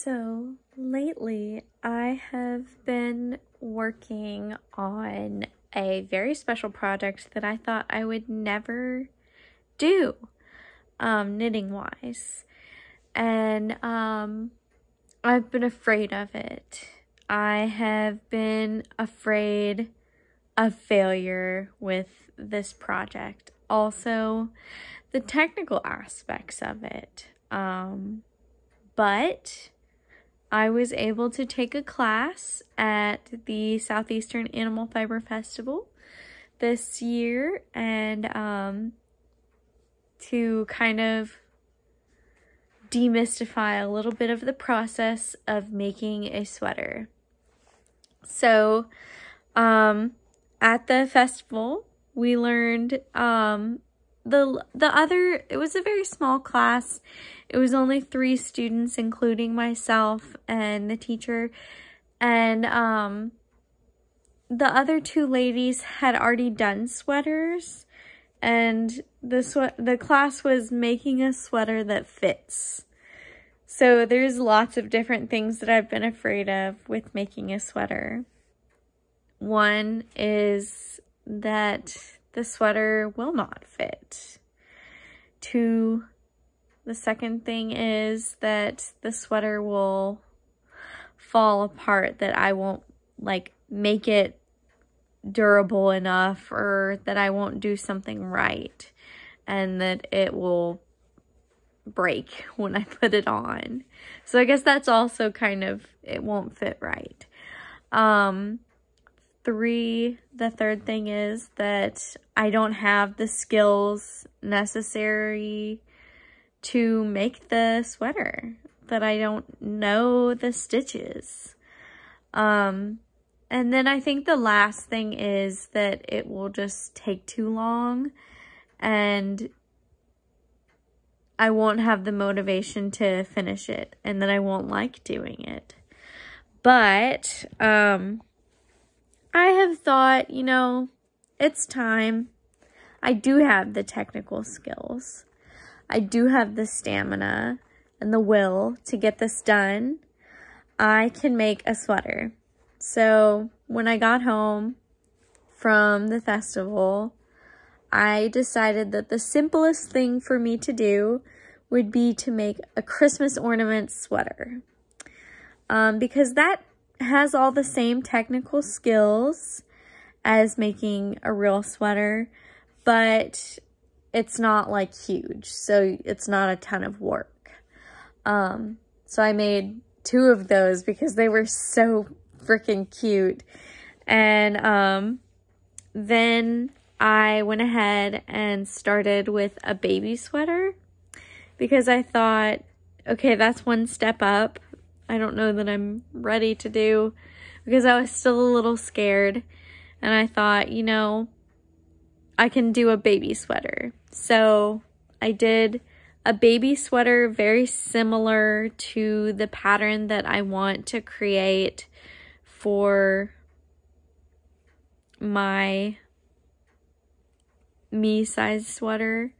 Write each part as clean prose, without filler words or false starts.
So lately I have been working on a very special project that I thought I would never do, knitting wise. And I've been afraid of it. I have been afraid of failure with this project. Also, the technical aspects of it. But I was able to take a class at the Southeastern Animal Fiber Festival this year, and to kind of demystify a little bit of the process of making a sweater. So at the festival we learned it was a very small class. It was only 3 students, including myself and the teacher, and the other 2 ladies had already done sweaters, and the class was making a sweater that fits. So there's lots of different things that I've been afraid of with making a sweater. One is that the sweater will not fit. 2, the second thing is that the sweater will fall apart, that I won't make it durable enough, or that I won't do something right, and that it will break when I put it on. So I guess that's also kind of, it won't fit right. 3, the third thing is that I don't have the skills necessary to make the sweater, that I don't know the stitches. And then I think the last thing is that it will just take too long, and I won't have the motivation to finish it, and that I won't like doing it. But I have thought, it's time. I do have the technical skills. I do have the stamina and the will to get this done. I can make a sweater. So when I got home from the festival, I decided that the simplest thing for me to do would be to make a Christmas ornament sweater. Because that has all the same technical skills as making a real sweater, but it's not huge, so it's not a ton of work. So I made 2 of those because they were so freaking cute. And then I went ahead and started with a baby sweater, because I thought, okay, that's one step up. I don't know that I'm ready to do, because I was still a little scared, and I thought, I can do a baby sweater. So I did a baby sweater very similar to the pattern that I want to create for my me-sized sweater.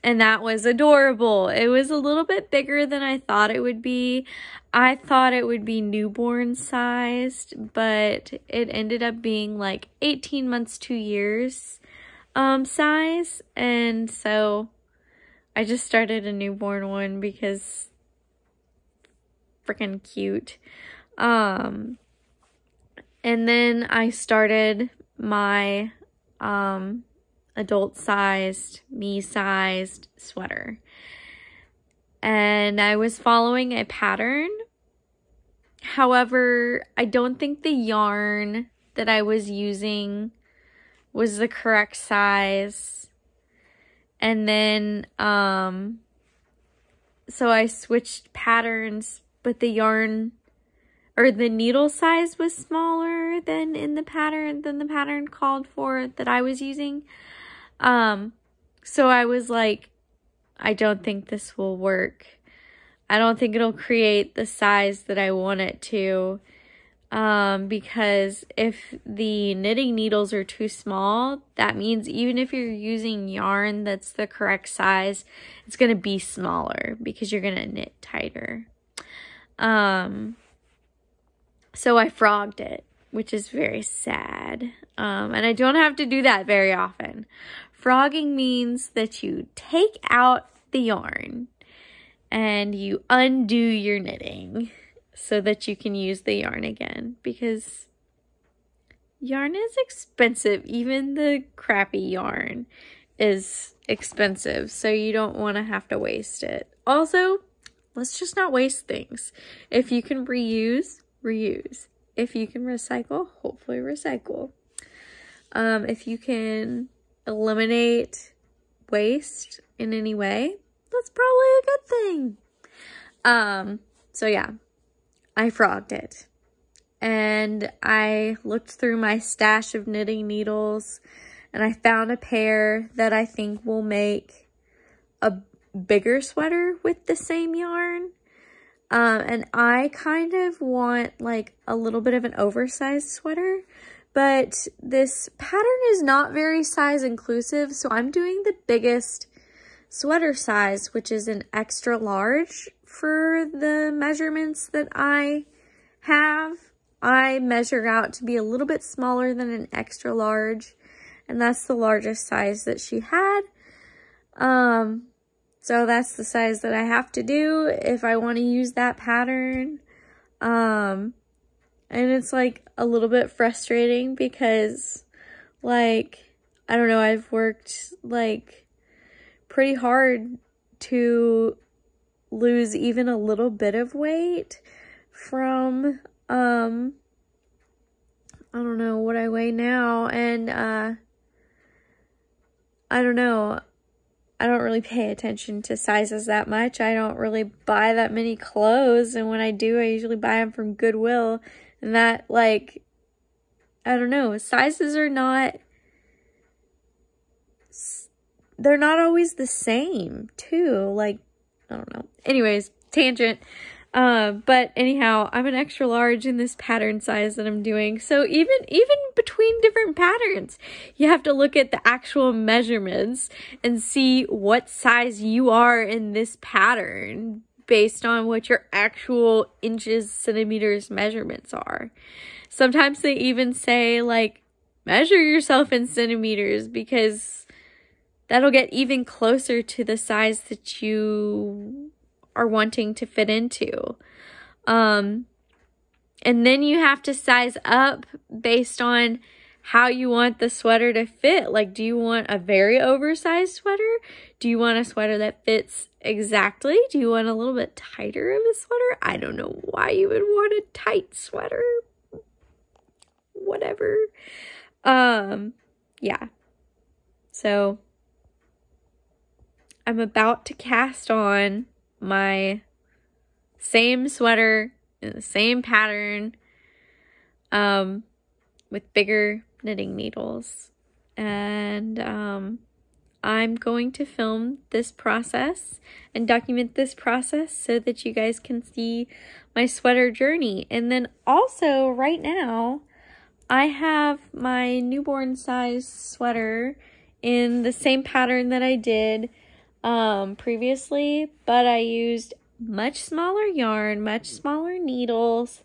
And that was adorable. It was a little bit bigger than I thought it would be. I thought it would be newborn sized, but it ended up being 18 months, 2 years size. And so I just started a newborn one because freaking cute. And then I started my adult-sized, me-sized sweater. And I was following a pattern. However, I don't think the yarn that I was using was the correct size. And then, so I switched patterns, but the yarn, or the needle size, was smaller than the pattern called for that I was using. So I was like, I don't think this will work. I don't think it'll create the size that I want it to. Because if the knitting needles are too small, that means even if you're using yarn that's the correct size, it's going to be smaller because you're going to knit tighter. So I frogged it, which is very sad. And I don't have to do that very often. Frogging means that you take out the yarn and you undo your knitting so that you can use the yarn again, because yarn is expensive. Even the crappy yarn is expensive, so you don't want to have to waste it. Also, let's just not waste things. If you can reuse, reuse. If you can recycle, hopefully recycle. If you can eliminate waste in any way, that's probably a good thing. So yeah, I frogged it. And I looked through my stash of knitting needles and I found a pair that I think will make a bigger sweater with the same yarn. And I kind of want like a little bit of an oversized sweater, but this pattern is not very size inclusive. So I'm doing the biggest sweater size, which is an extra large for the measurements that I have. I measure out to be a little bit smaller than an extra large, and that's the largest size that she had. So that's the size that I have to do if I want to use that pattern. And it's like a little bit frustrating because, like, I don't know, I've worked like pretty hard to lose even a little bit of weight from I don't know what I weigh now, and I don't know, I don't really pay attention to sizes that much. I don't really buy that many clothes, and when I do, I usually buy them from Goodwill, and that, like, I don't know, sizes are not, they're not always the same, too, like, I don't know. Anyways, tangent. But anyhow, I'm an extra large in this pattern size that I'm doing. So even between different patterns, you have to look at the actual measurements and see what size you are in this pattern based on what your actual inches, centimeters measurements are. Sometimes they even say, like, measure yourself in centimeters, because that'll get even closer to the size that you are wanting to fit into. And then you have to size up based on how you want the sweater to fit. Like, do you want a very oversized sweater? Do you want a sweater that fits exactly? Do you want a little bit tighter of a sweater? I don't know why you would want a tight sweater. Whatever. Yeah. So I'm about to cast on my same sweater in the same pattern, with bigger knitting needles, and I'm going to film this process and document this process so that you guys can see my sweater journey. And then also right now I have my newborn size sweater in the same pattern that I did previously, but I used much smaller yarn, much smaller needles,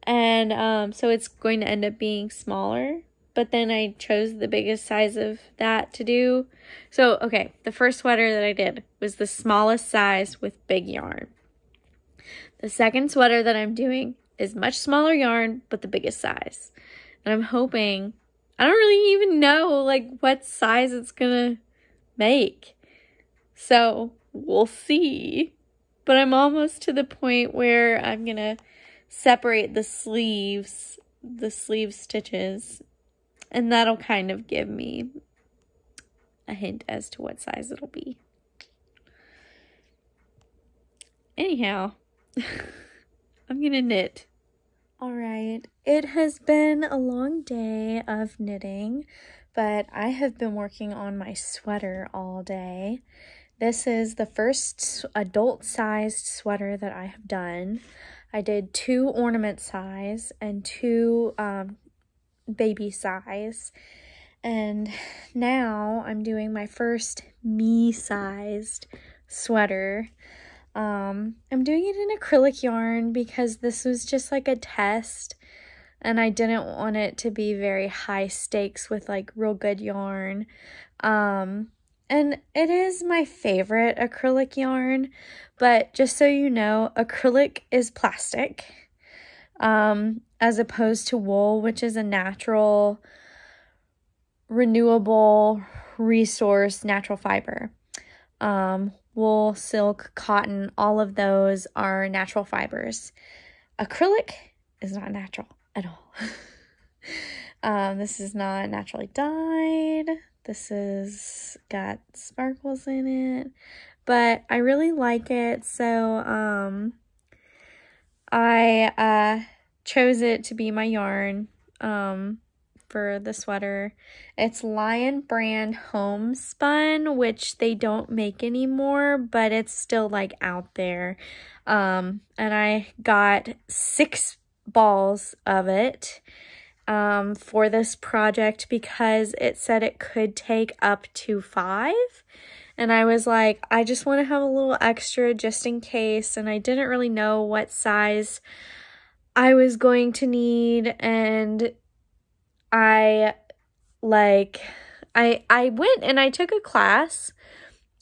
and so it's going to end up being smaller, but then I chose the biggest size of that to do. So, okay, the first sweater that I did was the smallest size with big yarn. The second sweater that I'm doing is much smaller yarn, but the biggest size. And I'm hoping, I don't really even know, like, what size it's gonna make. So, we'll see. But I'm almost to the point where I'm gonna separate the sleeve stitches. And that'll kind of give me a hint as to what size it'll be. Anyhow, I'm gonna knit. Alright, it has been a long day of knitting, but I have been working on my sweater all day. This is the first adult-sized sweater that I have done. I did 2 ornament size and 2 baby size. And now I'm doing my first me-sized sweater. I'm doing it in acrylic yarn because this was just like a test, and I didn't want it to be very high stakes with like real good yarn. And it is my favorite acrylic yarn, but just so you know, acrylic is plastic, as opposed to wool, which is a natural, renewable resource, natural fiber. Wool, silk, cotton, all of those are natural fibers. Acrylic is not natural at all. This is not naturally dyed. This is got sparkles in it, but I really like it, so I chose it to be my yarn for the sweater. It's Lion brand homespun, which they don't make anymore, but it's still like out there. And I got 6 balls of it for this project because it said it could take up to 5. And I was like, I just want to have a little extra just in case. And I didn't really know what size I was going to need. And I went and I took a class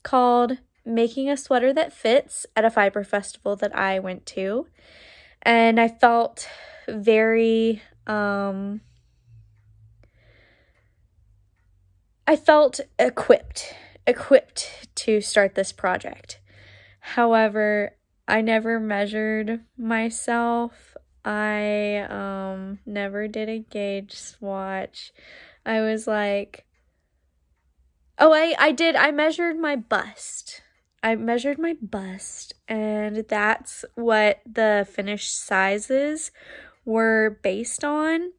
called Making a Sweater That Fits at a fiber festival that I went to. And I felt very, I felt equipped to start this project. However, I never measured myself. I never did a gauge swatch. I was like, oh, I did. I measured my bust. And that's what the finished sizes were based on.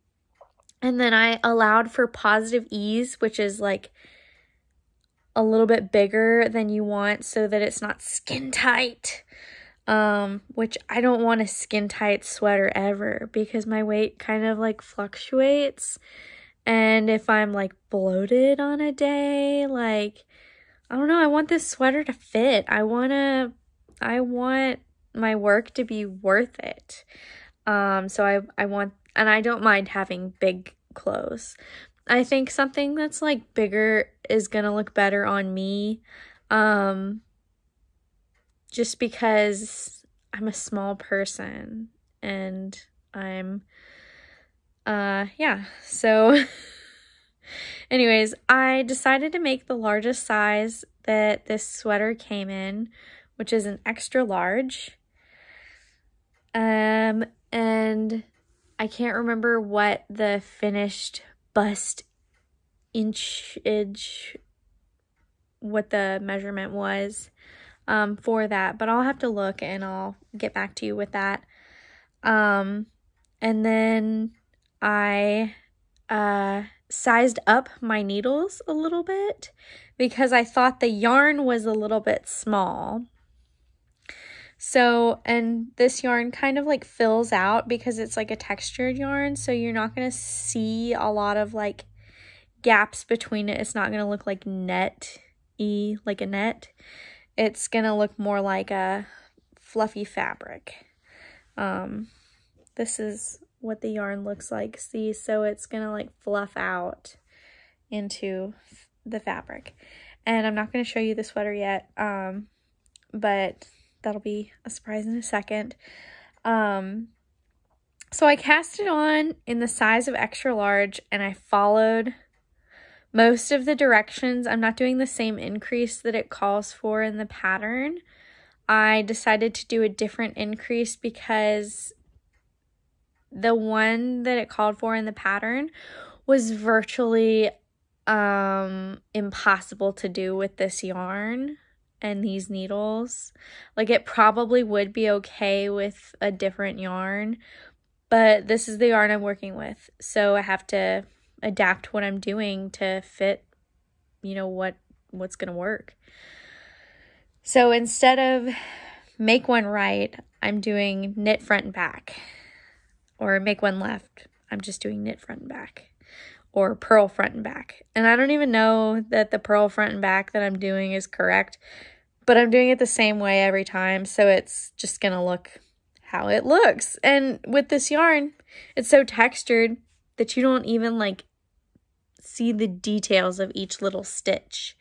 And then I allowed for positive ease, which is like a little bit bigger than you want so that it's not skin tight. Which I don't want a skin tight sweater ever because my weight kind of like fluctuates. And if I'm like bloated on a day, like, I don't know, I want this sweater to fit. I want my work to be worth it. So I want, and I don't mind having big clothes. I think something that's like bigger is gonna look better on me. Just because I'm a small person and I'm, yeah, so anyways, I decided to make the largest size that this sweater came in, which is an extra large. And I can't remember what the finished bust inchage, what the measurement was for that, but I'll have to look and I'll get back to you with that. And then I sized up my needles a little bit because I thought the yarn was a little bit small. So, and this yarn kind of like fills out because it's like a textured yarn, so you're not going to see a lot of like gaps between it. It's not going to look like net-y, like a net. It's going to look more like a fluffy fabric. This is what the yarn looks like. See, so it's going to like fluff out into the fabric. And I'm not going to show you the sweater yet, but that'll be a surprise in a second. So I cast it on in the size of extra large and I followed most of the directions. I'm not doing the same increase that it calls for in the pattern. I decided to do a different increase because the one that it called for in the pattern was virtually impossible to do with this yarn and these needles. Like, it probably would be okay with a different yarn, but this is the yarn I'm working with, so I have to adapt what I'm doing to fit, you know, what's gonna work. So instead of make one right, I'm doing knit front and back, or make one left, I'm just doing knit front and back, or purl front and back. And I don't even know that the purl front and back that I'm doing is correct, but I'm doing it the same way every time, so it's just gonna look how it looks. And with this yarn, it's so textured that you don't even like see the details of each little stitch.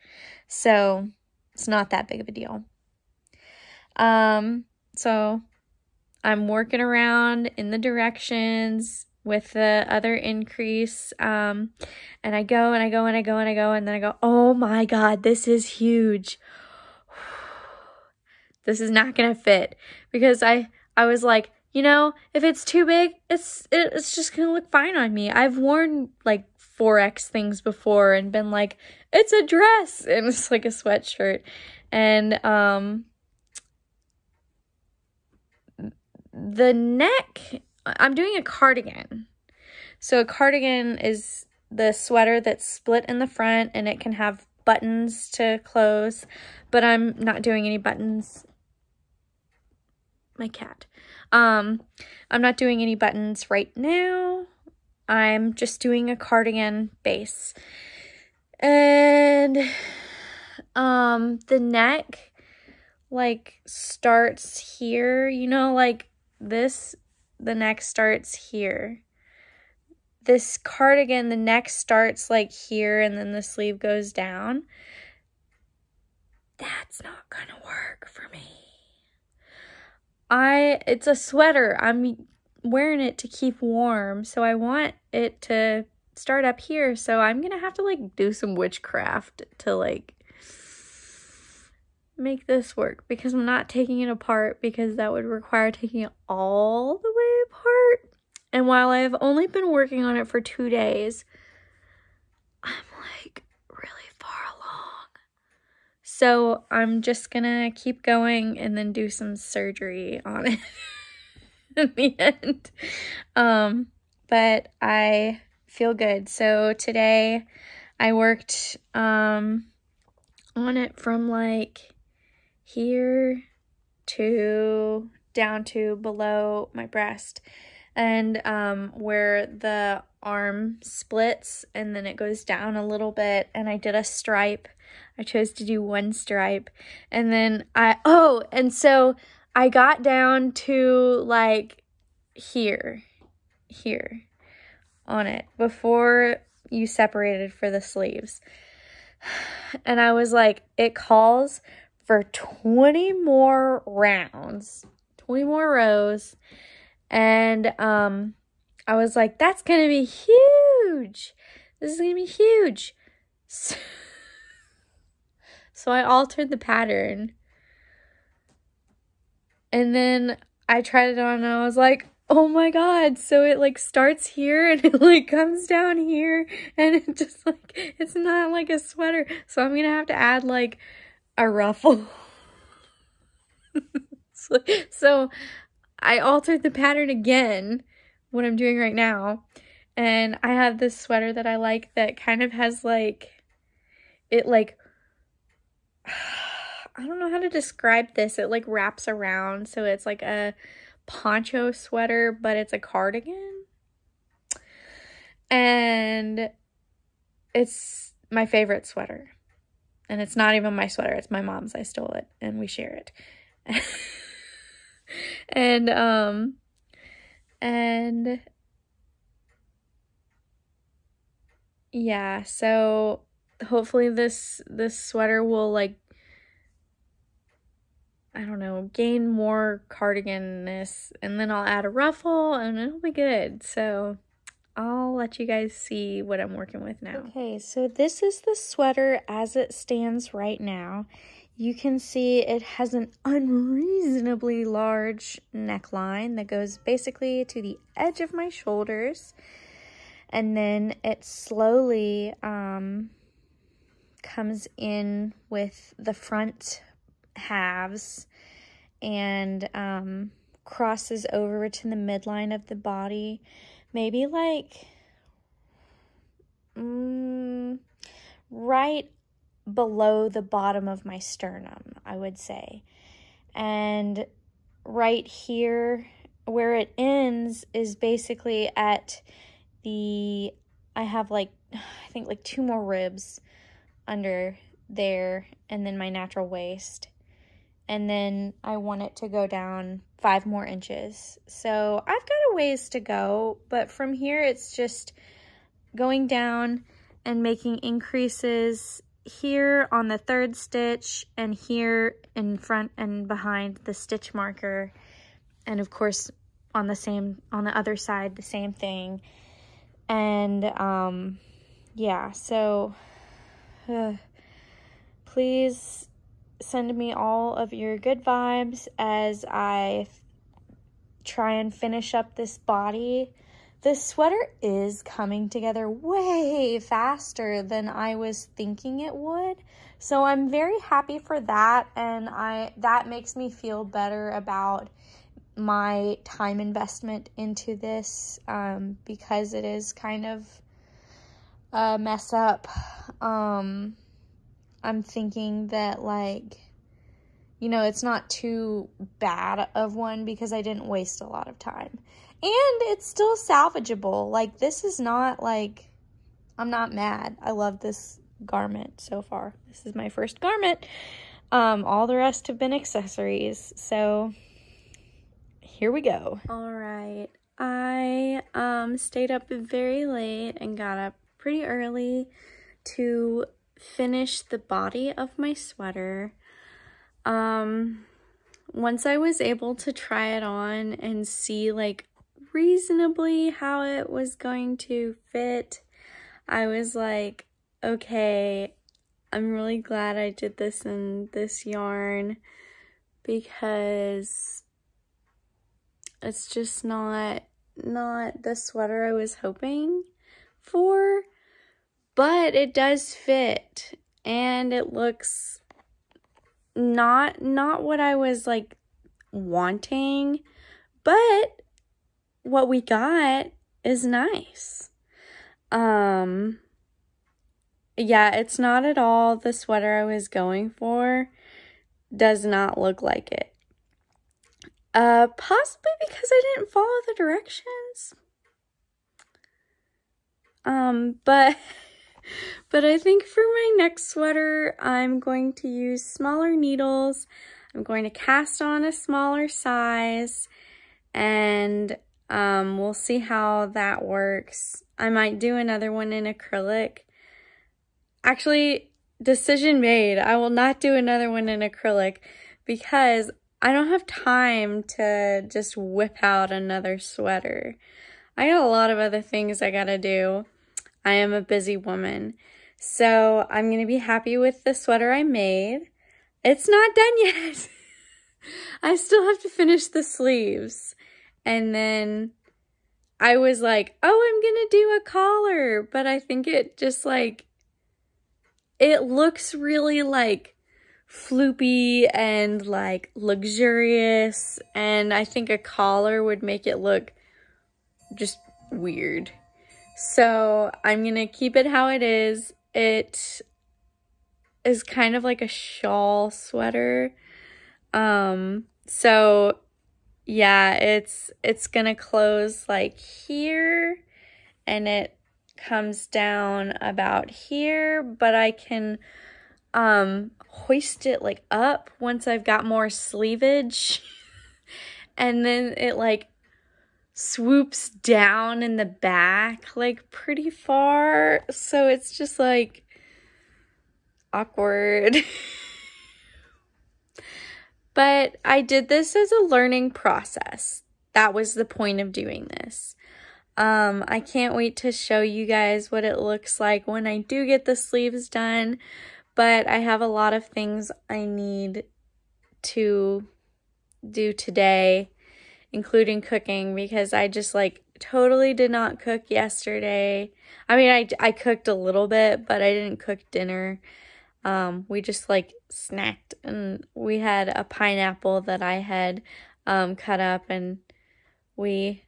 So it's not that big of a deal. So I'm working around in the directions with the other increase, and I go and I go and I go and I go, and then I go, oh my God, this is huge. This is not gonna fit, because I was like, you know, if it's too big, it's just gonna look fine on me. I've worn like 4X things before and been like, it's a dress, and it's like a sweatshirt. And the neck, I'm doing a cardigan. So a cardigan is the sweater that's split in the front, and it can have buttons to close, but I'm not doing any buttons. My cat. I'm not doing any buttons right now. I'm just doing a cardigan base. And the neck like starts here, you know, like this, the neck starts here. This cardigan, the neck starts like here, and then the sleeve goes down. That's not gonna work for me. It's a sweater. I'm wearing it to keep warm, so I want it to start up here. So I'm gonna have to like do some witchcraft to like make this work, because I'm not taking it apart, because that would require taking it all the way apart. And while I've only been working on it for 2 days, I'm like really far along. So I'm just gonna keep going and then do some surgery on it in the end. But I feel good. So today I worked on it from like here to down to below my breast, and where the arm splits and then it goes down a little bit, and I did a stripe. I chose to do one stripe, and then and so I got down to like here on it before you separated for the sleeves, and I was like, it calls for 20 more rounds, 20 more rows. And I was like, that's gonna be huge. This is gonna be huge. So I altered the pattern. And then I tried it on, and I was like, oh my God. So it like starts here and it like comes down here, and it just like, it's not like a sweater. So I'm gonna have to add like a ruffle. So I altered the pattern again, what I'm doing right now, and I have this sweater that I like that kind of has like, it like, I don't know how to describe this, it like wraps around, so it's like a poncho sweater, but it's a cardigan, and it's my favorite sweater, and it's not even my sweater, it's my mom's. I stole it, and we share it. And yeah, so hopefully this sweater will like, I don't know, gain more cardigan-ness, and then I'll add a ruffle and it'll be good. So I'll let you guys see what I'm working with now. Okay, so this is the sweater as it stands right now. You can see it has an unreasonably large neckline that goes basically to the edge of my shoulders. And then it slowly comes in with the front halves and crosses over to the midline of the body. Maybe like right below the bottom of my sternum, I would say. And right here where it ends is basically at the, I have like, I think like 2 more ribs under there, and then my natural waist. and then I want it to go down 5 more inches. So I've got a ways to go, but from here it's just going down and making increases here on the 3rd stitch and here in front and behind the stitch marker, and of course on the other side the same thing. And yeah, so please send me all of your good vibes as I try and finish up this body. This sweater is coming together way faster than I was thinking it would. So I'm very happy for that, and that makes me feel better about my time investment into this, because it is kind of a mess up. I'm thinking that, like, you know, it's not too bad of one because I didn't waste a lot of time. And it's still salvageable. Like, this is not, like, I'm not mad. I love this garment so far. This is my first garment. All the rest have been accessories. So, here we go. All right. I stayed up very late and got up pretty early to finish the body of my sweater. Once I was able to try it on and see, like, reasonably how it was going to fit, I was like, okay, I'm really glad I did this in this yarn, because it's just not the sweater I was hoping for, but it does fit, and it looks not what I was, like, wanting, but what we got is nice. Yeah, it's not at all the sweater I was going for. Does not look like it. Possibly because I didn't follow the directions. But I think for my next sweater, I'm going to use smaller needles. I'm going to cast on a smaller size, and we'll see how that works. I might do another one in acrylic. Actually, decision made. I will not do another one in acrylic because I don't have time to just whip out another sweater. I got a lot of other things I gotta do. I am a busy woman. So I'm gonna be happy with the sweater I made. It's not done yet. I still have to finish the sleeves. And then I was like, oh, I'm gonna do a collar. But I think it just, like, it looks really, like, floopy and, like, luxurious. And I think a collar would make it look just weird. So I'm gonna keep it how it is. It is kind of like a shawl sweater. So yeah, it's gonna close like here, and it comes down about here, but I can hoist it like up once I've got more sleevage. And then it like swoops down in the back like pretty far, so it's just like awkward. But I did this as a learning process. That was the point of doing this. I can't wait to show you guys what it looks like when I do get the sleeves done, but I have a lot of things I need to do today, including cooking, because I just like totally did not cook yesterday. I mean, I cooked a little bit, but I didn't cook dinner. We just like snacked, and we had a pineapple that I had cut up, and we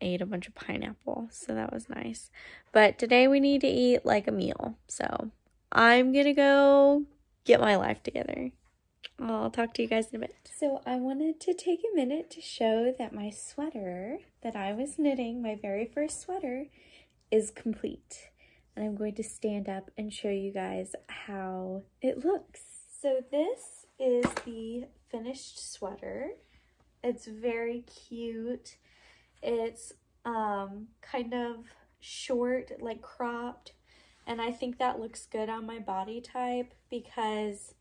ate a bunch of pineapple, so that was nice. But today we need to eat like a meal, so I'm gonna go get my life together. I'll talk to you guys in a bit. So I wanted to take a minute to show that my sweater that I was knitting, my very first sweater, is complete. And I'm going to stand up and show you guys how it looks. So this is the finished sweater. It's very cute. It's kind of short, like cropped, and I think that looks good on my body type because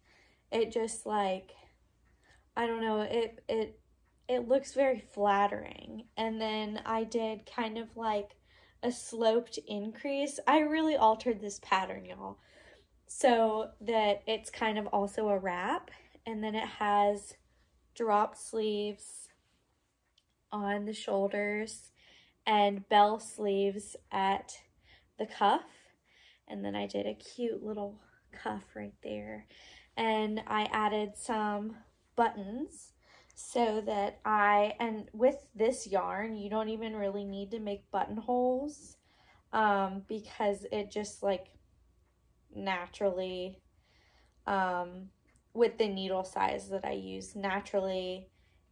it just like, I don't know, it looks very flattering. And then I did kind of like a sloped increase. I really altered this pattern, y'all, so that it's kind of also a wrap, and then it has drop sleeves on the shoulders and bell sleeves at the cuff. And then I did a cute little cuff right there. And I added some buttons so that and with this yarn, you don't even really need to make buttonholes because it just like naturally, with the needle size that I use, naturally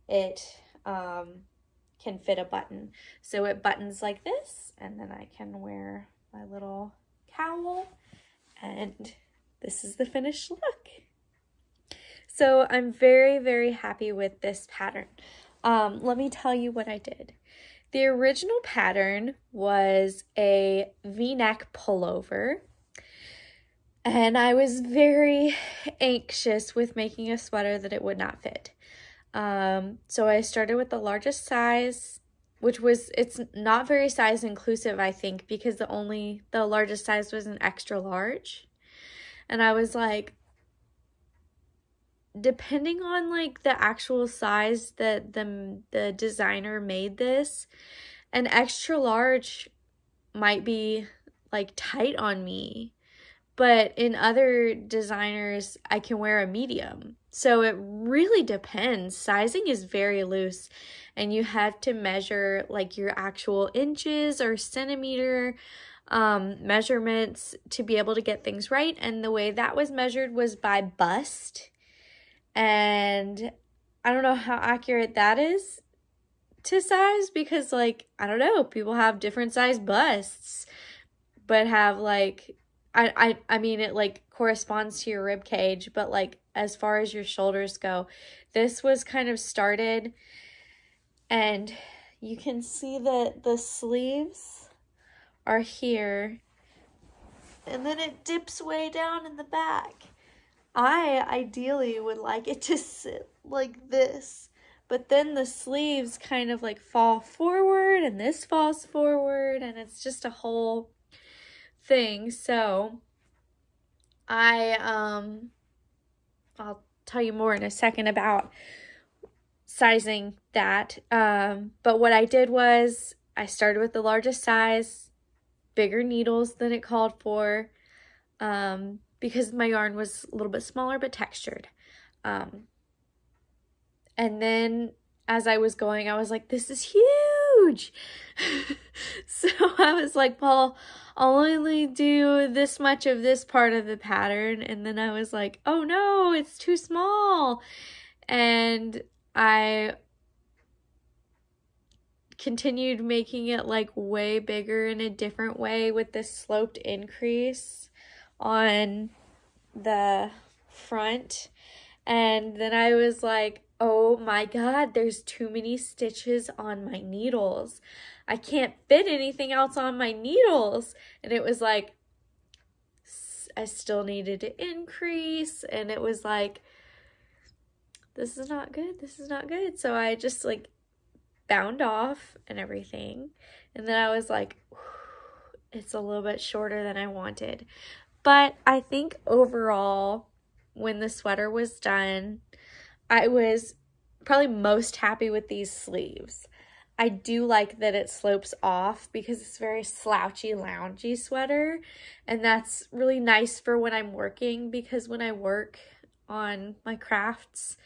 it can fit a button. So it buttons like this, and then I can wear my little cowl, and this is the finished look. So I'm very, very happy with this pattern. Let me tell you what I did. The original pattern was a V-neck pullover, and I was very anxious with making a sweater that it would not fit. So I started with the largest size, which was, it's not very size inclusive, I think, because the largest size was an extra large. And I was like, depending on like the actual size that the designer made this, an extra large might be like tight on me, but in other designers I can wear a medium. So it really depends. Sizing is very loose, and you have to measure like your actual inches or centimeter measurements to be able to get things right. And the way that was measured was by bust. And I don't know how accurate that is to size, because like, I don't know, people have different size busts, but have like, I mean, it like corresponds to your rib cage, but like as far as your shoulders go, this was kind of started, and you can see that the sleeves are here, and then it dips way down in the back. I ideally would like it to sit like this, but then the sleeves kind of like fall forward, and this falls forward, and it's just a whole thing. So I'll tell you more in a second about sizing that. But what I did was I started with the largest size, bigger needles than it called for, because my yarn was a little bit smaller but textured. And then as I was going, I was like, this is huge. So I was like, well, I'll only do this much of this part of the pattern. And then I was like, oh no, it's too small. And I continued making it like way bigger in a different way with this sloped increase on the front. And then I was like, oh my god, there's too many stitches on my needles. I can't fit anything else on my needles. And it was like, I still needed to increase, and it was like, this is not good, this is not good. So I just like bound off and everything. And then I was like, it's a little bit shorter than I wanted. But I think overall, when the sweater was done, I was probably most happy with these sleeves. I do like that it slopes off because it's a very slouchy, loungy sweater. And that's really nice for when I'm working, because when I work on my crafts,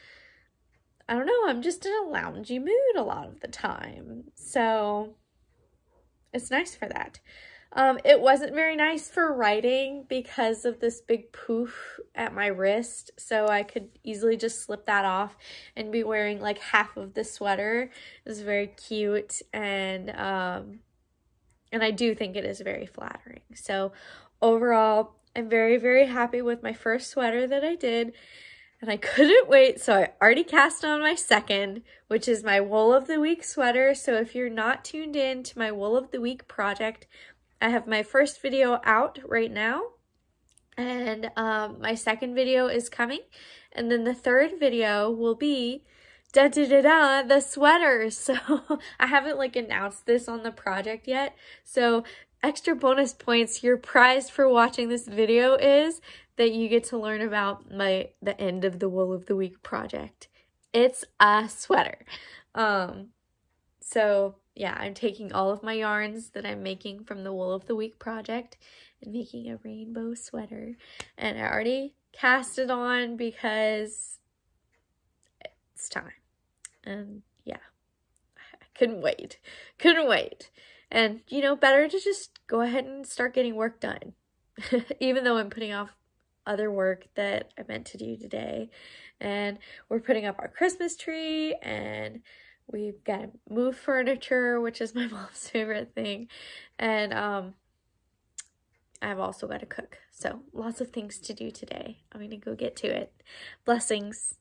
I don't know, I'm just in a loungy mood a lot of the time. So it's nice for that. It wasn't very nice for writing because of this big poof at my wrist, so I could easily just slip that off and be wearing like half of the sweater. It was very cute, and I do think it is very flattering. So overall, I'm very, very happy with my first sweater that I did. and I couldn't wait, so I already cast on my second, which is my Wool of the Week sweater. So if you're not tuned in to my Wool of the Week project, I have my first video out right now, and my second video is coming, and then the third video will be the sweaters. So I haven't like announced this on the project yet, so extra bonus points. Your prize for watching this video is that you get to learn about the end of the Wool of the Week project. It's a sweater. So yeah, I'm taking all of my yarns that I'm making from the Wool of the Week project and making a rainbow sweater. And I already cast it on because it's time. And yeah, I couldn't wait. Couldn't wait. And, you know, better to just go ahead and start getting work done. Even though I'm putting off other work that I meant to do today. And we're putting up our Christmas tree, and we've got to move furniture, which is my mom's favorite thing. And I've also got to cook. So lots of things to do today. I'm going to go get to it. Blessings.